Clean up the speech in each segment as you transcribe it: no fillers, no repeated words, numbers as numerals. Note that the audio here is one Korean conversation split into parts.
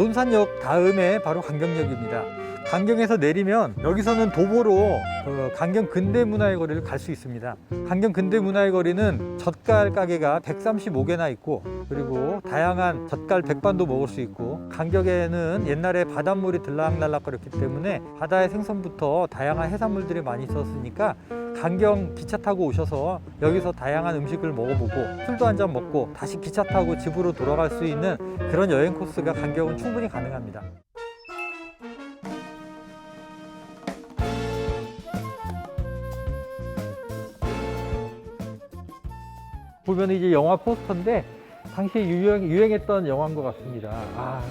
논산역 다음에 바로 강경역입니다. 강경에서 내리면 여기서는 도보로 강경 근대문화의 거리를 갈 수 있습니다. 강경 근대문화의 거리는 젓갈 가게가 135개나 있고, 그리고 다양한 젓갈 백반도 먹을 수 있고, 강경에는 옛날에 바닷물이 들락날락거렸기 때문에 바다의 생선부터 다양한 해산물들이 많이 있었으니까 강경 기차 타고 오셔서 여기서 다양한 음식을 먹어보고 술도 한잔 먹고 다시 기차 타고 집으로 돌아갈 수 있는 그런 여행 코스가 강경은 충분히 가능합니다. 보면 이제 영화 포스터인데 당시에 유행했던 영화인 것 같습니다.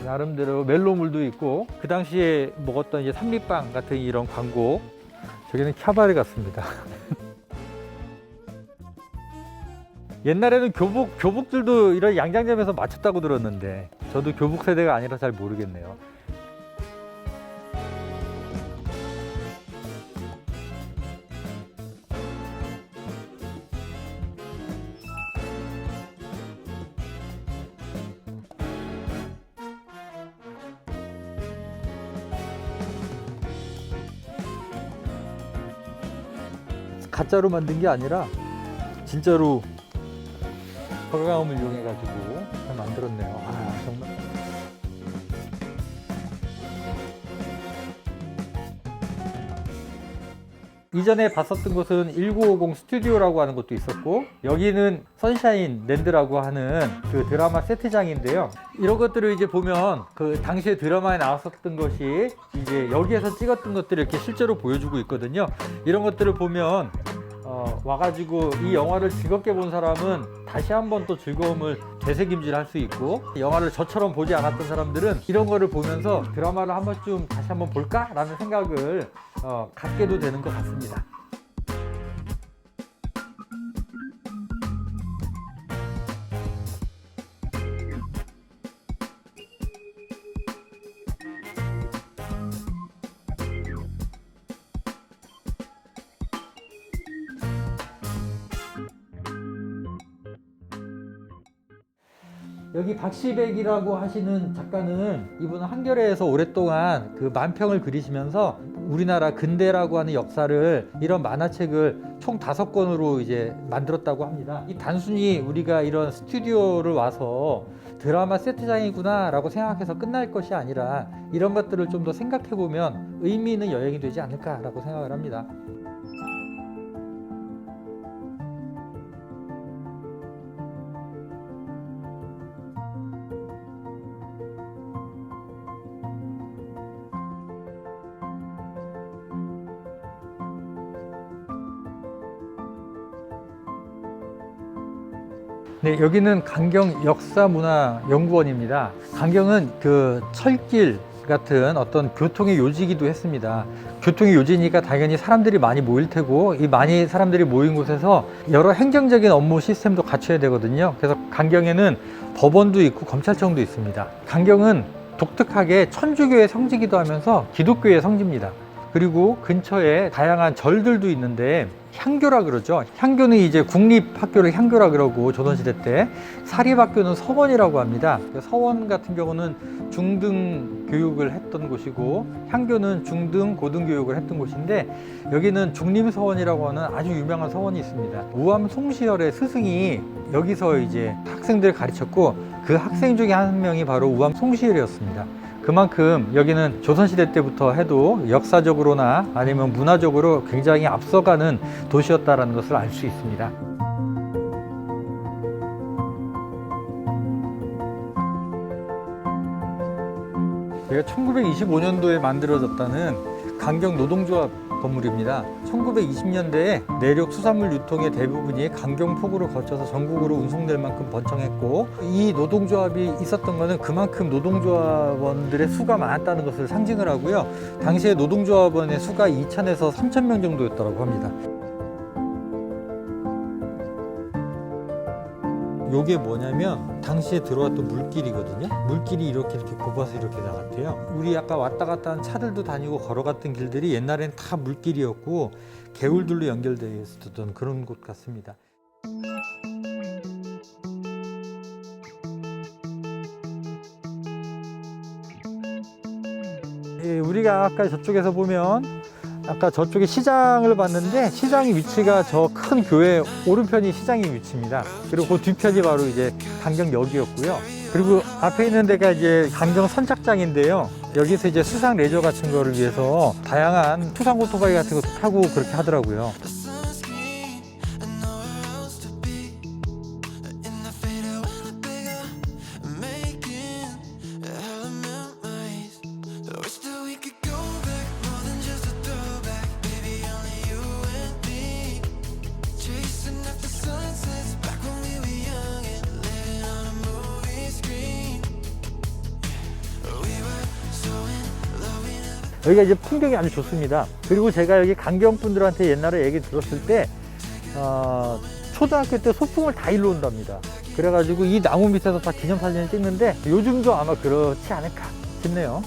나름대로 멜로물도 있고, 그 당시에 먹었던 이제 삼립빵 같은 이런 광고. 저기는 캬바레 같습니다. 옛날에는 교복들도 이런 양장점에서 맞췄다고 들었는데 저도 교복 세대가 아니라 잘 모르겠네요. 가짜로 만든 게 아니라 진짜로 버가움을 이용해 가지고 잘 만들었네요. 정말. 이전에 봤었던 곳은 1950 스튜디오라고 하는 곳도 있었고, 여기는 선샤인 랜드라고 하는 그 드라마 세트장인데요. 이런 것들을 이제 보면 그 당시에 드라마에 나왔었던 것이 이제 여기에서 찍었던 것들을 이렇게 실제로 보여주고 있거든요. 이런 것들을 보면 와가지고 이 영화를 즐겁게 본 사람은 다시 한번 또 즐거움을 되새김질할 수 있고, 영화를 저처럼 보지 않았던 사람들은 이런 거를 보면서 드라마를 한 번쯤 다시 한번 볼까? 라는 생각을 갖게도 되는 것 같습니다. 여기 박시백이라고 하시는 작가는, 이분은 한겨레에서 오랫동안 그 만평을 그리시면서 우리나라 근대라고 하는 역사를 이런 만화책을 총 5권으로 이제 만들었다고 합니다. 이 단순히 우리가 이런 스튜디오를 와서 드라마 세트장이구나 라고 생각해서 끝날 것이 아니라 이런 것들을 좀 더 생각해 보면 의미 있는 여행이 되지 않을까 라고 생각을 합니다. 네, 여기는 강경 역사문화연구원입니다. 강경은 그 철길 같은 어떤 교통의 요지이기도 했습니다. 교통의 요지니까 당연히 사람들이 많이 모일 테고, 이 많이 사람들이 모인 곳에서 여러 행정적인 업무 시스템도 갖춰야 되거든요. 그래서 강경에는 법원도 있고 검찰청도 있습니다. 강경은 독특하게 천주교의 성지기도 하면서 기독교의 성지입니다. 그리고 근처에 다양한 절들도 있는데 향교라 그러죠. 향교는 이제 국립학교를 향교라 그러고, 조선시대 때 사립학교는 서원이라고 합니다. 서원 같은 경우는 중등 교육을 했던 곳이고, 향교는 중등 고등 교육을 했던 곳인데, 여기는 중림서원이라고 하는 아주 유명한 서원이 있습니다. 우암 송시열의 스승이 여기서 이제 학생들을 가르쳤고, 그 학생 중에 한 명이 바로 우암 송시열이었습니다. 그만큼 여기는 조선시대 때부터 해도 역사적으로나 아니면 문화적으로 굉장히 앞서가는 도시였다는 것을 알 수 있습니다. 여기가 1925년도에 만들어졌다는 강경 노동조합 건물입니다. 1920년대에 내륙 수산물 유통의 대부분이 강경폭우를 거쳐서 전국으로 운송될 만큼 번창했고, 이 노동조합이 있었던 것은 그만큼 노동조합원들의 수가 많았다는 것을 상징을 하고요. 당시에 노동조합원의 수가 2,000에서 3,000명 정도였다고 합니다. 요게 뭐냐면 당시에 들어왔던 물길이거든요. 물길이 이렇게 좁아서 이렇게 나갔대요. 우리 아까 왔다 갔다 한 차들도 다니고 걸어갔던 길들이 옛날엔 다 물길이었고 개울들로 연결되어 있었던 그런 곳 같습니다. 우리가 아까 저쪽에서 보면 아까 저쪽에 시장을 봤는데 시장의 위치가 저 큰 교회 오른편이 시장의 위치입니다. 그리고 그 뒤편이 바로 이제 강경역이었고요. 그리고 앞에 있는 데가 이제 강경 선착장인데요. 여기서 이제 수상 레저 같은 거를 위해서 다양한 수상 오토바이 같은 거 타고 그렇게 하더라고요. 여기가 이제 풍경이 아주 좋습니다. 그리고 제가 여기 강경 분들한테 옛날에 얘기 들었을 때 초등학교 때 소풍을 다 일로 온답니다. 그래가지고 이 나무 밑에서 다 기념사진을 찍는데 요즘도 아마 그렇지 않을까 싶네요.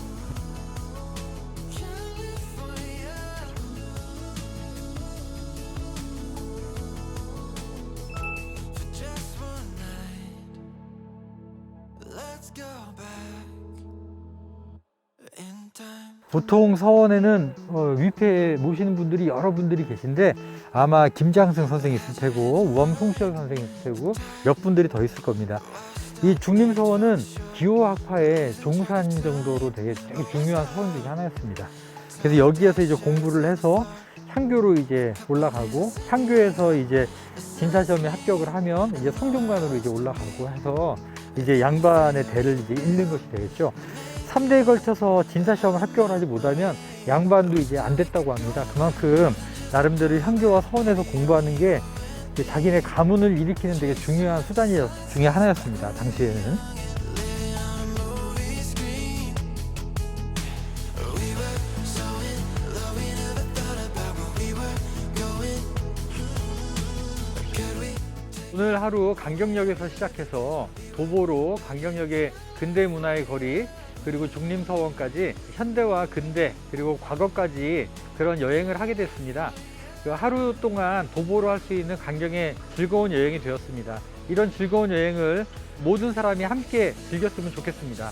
보통 서원에는 위패 모시는 분들이 여러분들이 계신데 아마 김장승 선생이 있을 테고 우엄송시열 선생이 있을 테고 몇 분들이 더 있을 겁니다. 이 중림서원은 기호학파의 종산 정도로 되게 중요한 서원 중에 하나였습니다. 그래서 여기에서 이제 공부를 해서 향교로 이제 올라가고 향교에서 이제 진사시험에 합격을 하면 이제 성종관으로 이제 올라가고 해서 이제 양반의 대를 이제 잇는 것이 되겠죠. 3대에 걸쳐서 진사시험을 합격을 하지 못하면 양반도 이제 안 됐다고 합니다. 그만큼 나름대로 향교와 서원에서 공부하는 게 자기네 가문을 일으키는 되게 중요한 수단 중에 하나였습니다. 당시에는. 오늘 하루 강경역에서 시작해서 도보로 강경역의 근대 문화의 거리 그리고 중림서원까지 현대와 근대 그리고 과거까지 그런 여행을 하게 됐습니다. 하루 동안 도보로 할 수 있는 강경의 즐거운 여행이 되었습니다. 이런 즐거운 여행을 모든 사람이 함께 즐겼으면 좋겠습니다.